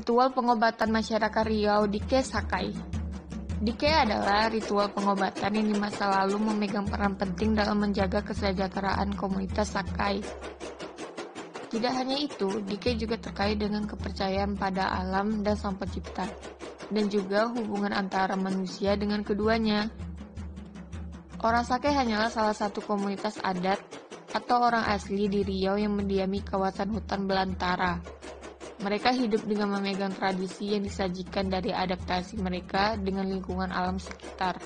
Ritual pengobatan masyarakat Riau Dike Sakai. Dike adalah ritual pengobatan yang di masa lalu memegang peran penting dalam menjaga kesejahteraan komunitas Sakai. Tidak hanya itu, Dike juga terkait dengan kepercayaan pada alam dan sang pencipta, dan juga hubungan antara manusia dengan keduanya. Orang Sakai hanyalah salah satu komunitas adat atau orang asli di Riau yang mendiami kawasan hutan belantara. Mereka hidup dengan memegang tradisi yang disajikan dari adaptasi mereka dengan lingkungan alam sekitar.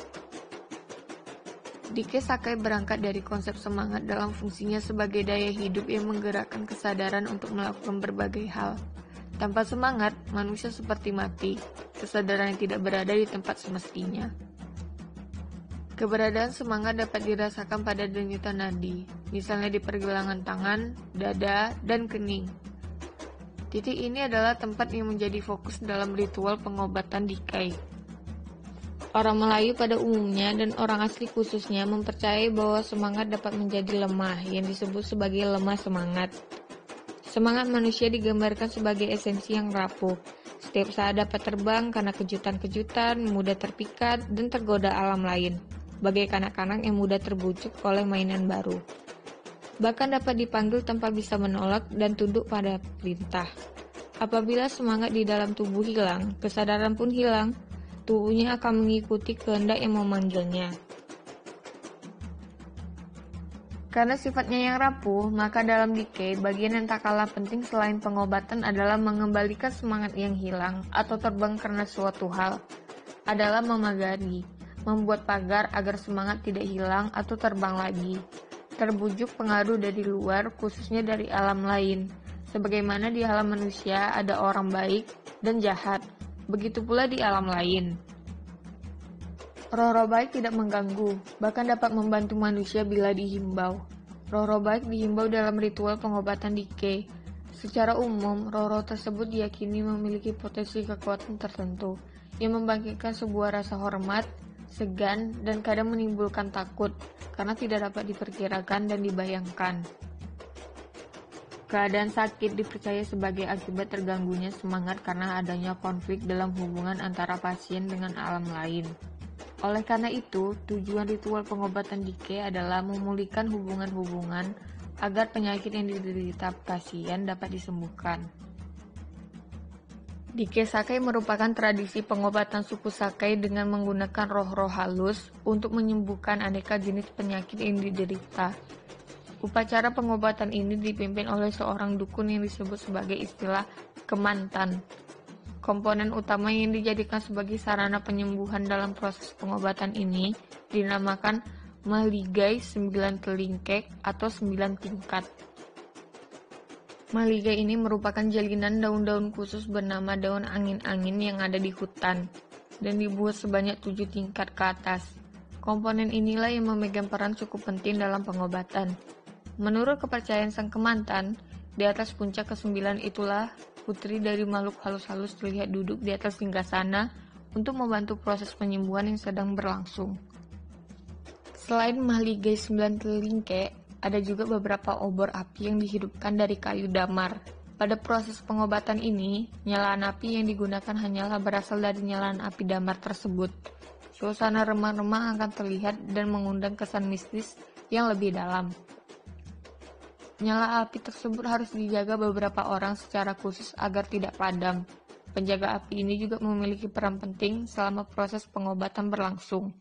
Dike Sakai berangkat dari konsep semangat dalam fungsinya sebagai daya hidup yang menggerakkan kesadaran untuk melakukan berbagai hal. Tanpa semangat, manusia seperti mati, kesadaran yang tidak berada di tempat semestinya. Keberadaan semangat dapat dirasakan pada denyutan nadi, misalnya di pergelangan tangan, dada, dan kening. Titik ini adalah tempat yang menjadi fokus dalam ritual pengobatan Dike. Orang Melayu pada umumnya dan orang asli khususnya mempercayai bahwa semangat dapat menjadi lemah, yang disebut sebagai lemah semangat. Semangat manusia digambarkan sebagai esensi yang rapuh. Setiap saat dapat terbang karena kejutan-kejutan, mudah terpikat, dan tergoda alam lain, bagai kanak-kanak yang mudah terbujuk oleh mainan baru. Bahkan dapat dipanggil tanpa bisa menolak dan tunduk pada perintah. Apabila semangat di dalam tubuh hilang, kesadaran pun hilang, tubuhnya akan mengikuti kehendak yang memanggilnya. Karena sifatnya yang rapuh, maka dalam Dike, bagian yang tak kalah penting selain pengobatan adalah mengembalikan semangat yang hilang atau terbang karena suatu hal, adalah memagari, membuat pagar agar semangat tidak hilang atau terbang lagi. Terbujuk pengaruh dari luar, khususnya dari alam lain. Sebagaimana di alam manusia ada orang baik dan jahat, begitu pula di alam lain. Roh-roh baik tidak mengganggu, bahkan dapat membantu manusia bila dihimbau. Roh-roh baik dihimbau dalam ritual pengobatan Dike. Secara umum, roh-roh tersebut diyakini memiliki potensi kekuatan tertentu, yang membangkitkan sebuah rasa hormat, segan, dan kadang menimbulkan takut, karena tidak dapat diperkirakan dan dibayangkan. Keadaan sakit dipercaya sebagai akibat terganggunya semangat karena adanya konflik dalam hubungan antara pasien dengan alam lain. Oleh karena itu, tujuan ritual pengobatan Dike adalah memulihkan hubungan-hubungan agar penyakit yang diderita pasien dapat disembuhkan. Dike Sakai merupakan tradisi pengobatan suku Sakai dengan menggunakan roh-roh halus untuk menyembuhkan aneka jenis penyakit yang diderita. Upacara pengobatan ini dipimpin oleh seorang dukun yang disebut sebagai istilah kemantan. Komponen utama yang dijadikan sebagai sarana penyembuhan dalam proses pengobatan ini dinamakan mahligai 9 telingkek atau 9 tingkat. Mahligai ini merupakan jalinan daun-daun khusus bernama daun angin-angin yang ada di hutan, dan dibuat sebanyak 7 tingkat ke atas. Komponen inilah yang memegang peran cukup penting dalam pengobatan. Menurut kepercayaan sang kemantan, di atas puncak ke-9 itulah putri dari makhluk halus-halus terlihat duduk di atas singgasana untuk membantu proses penyembuhan yang sedang berlangsung. Selain mahligai 9 telingkek, ada juga beberapa obor api yang dihidupkan dari kayu damar. Pada proses pengobatan ini, nyalaan api yang digunakan hanyalah berasal dari nyalaan api damar tersebut. Suasana remah-remah akan terlihat dan mengundang kesan mistis yang lebih dalam. Nyala api tersebut harus dijaga beberapa orang secara khusus agar tidak padam. Penjaga api ini juga memiliki peran penting selama proses pengobatan berlangsung.